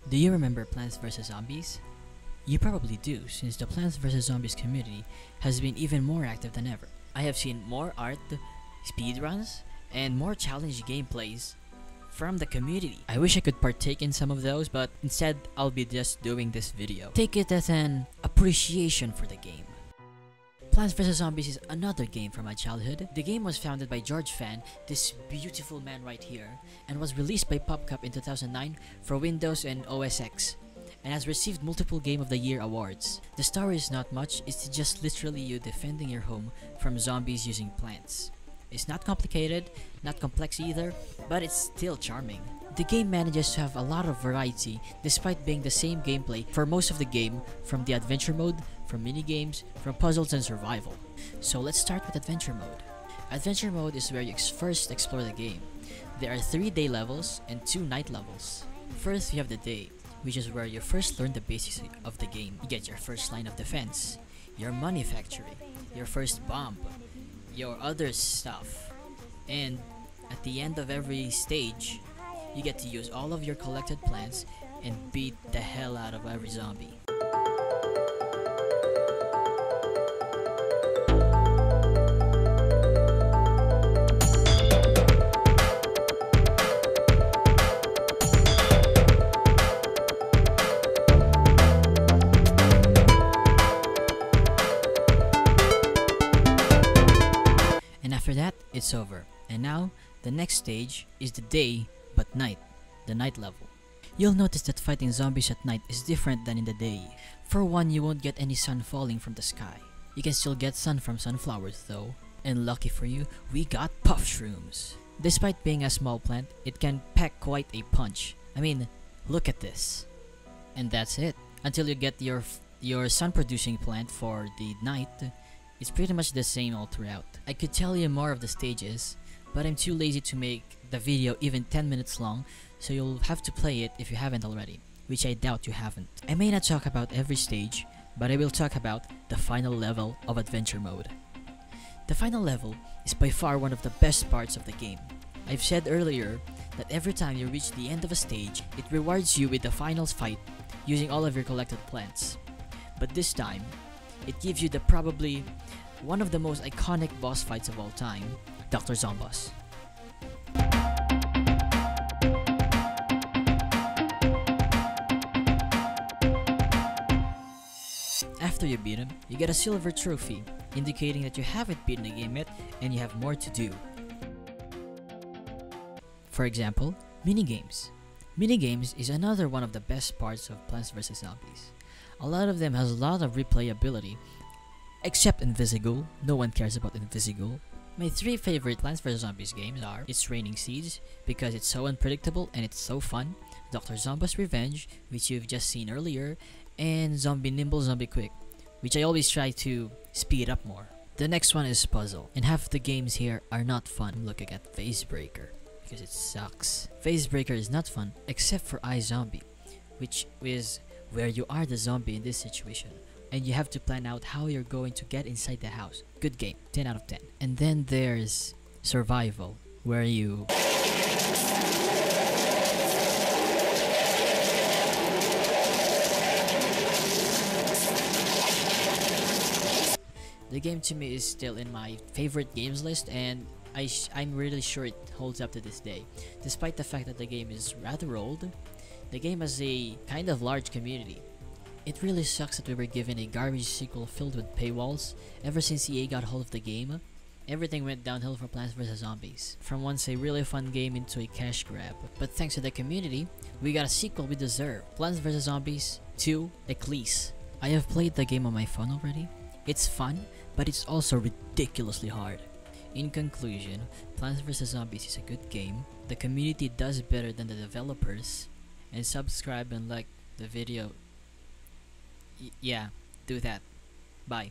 Do you remember Plants vs. Zombies? You probably do, since the Plants vs. Zombies community has been even more active than ever. I have seen more art, speedruns, and more challenge gameplays from the community. I wish I could partake in some of those, but instead I'll be just doing this video. Take it as an appreciation for the game. Plants vs. Zombies is another game from my childhood. The game was founded by George Fan, this beautiful man right here, and was released by PopCap in 2009 for Windows and OS X, and has received multiple Game of the Year awards. The story is not much, it's just literally you defending your home from zombies using plants. It's not complicated, not complex either, but it's still charming. The game manages to have a lot of variety despite being the same gameplay for most of the game, from the adventure mode, from minigames, from puzzles and survival. So let's start with adventure mode. Adventure mode is where you first explore the game. There are 3 day levels and 2 night levels. First you have the day, which is where you first learn the basics of the game. You get your first line of defense, your money factory, your first bomb, your other stuff, and at the end of every stage, you get to use all of your collected plants and beat the hell out of every zombie. And after that, it's over. And now, the next stage is the day but night, the night level. You'll notice that fighting zombies at night is different than in the day. For one, you won't get any sun falling from the sky. You can still get sun from sunflowers though. And lucky for you, we got puff shrooms. Despite being a small plant, it can pack quite a punch. I mean, look at this. And that's it. Until you get your sun producing plant for the night, it's pretty much the same all throughout. I could tell you more of the stages, but I'm too lazy to make the video even 10 minutes long, so you'll have to play it if you haven't already, which I doubt you haven't. I may not talk about every stage, but I will talk about the final level of adventure mode. The final level is by far one of the best parts of the game. I've said earlier that every time you reach the end of a stage, it rewards you with the final fight using all of your collected plants. But this time, it gives you the probably one of the most iconic boss fights of all time, Dr. Zomboss. After you beat him, you get a silver trophy, indicating that you haven't beaten the game yet and you have more to do. For example, minigames. Minigames is another one of the best parts of Plants vs. Zombies. A lot of them has a lot of replayability, except Invisigool. No one cares about Invisigool. My 3 favorite Plants vs. Zombies games are It's Raining Seeds, because it's so unpredictable and it's so fun, Dr. Zomboss Revenge, which you've just seen earlier, and Zombie Nimble Zombie Quick, which I always try to speed up more. The next one is Puzzle, and half the games here are not fun. I'm looking at Phasebreaker, because it sucks. Phasebreaker is not fun, except for iZombie, which is where you are the zombie in this situation, and you have to plan out how you're going to get inside the house. Good game, 10 out of 10. And then there's Survival, where you the game to me is still in my favorite games list, and I'm really sure it holds up to this day. Despite the fact that the game is rather old, the game has a kind of large community. It really sucks that we were given a garbage sequel filled with paywalls. Ever since EA got hold of the game, everything went downhill for Plants vs. Zombies. From once a really fun game into a cash grab. But thanks to the community, we got a sequel we deserve. Plants vs. Zombies 2 Eclipse. I have played the game on my phone already. It's fun, but it's also ridiculously hard. In conclusion, Plants vs. Zombies is a good game. The community does better than the developers. And subscribe and like the video. Yeah, do that. Bye.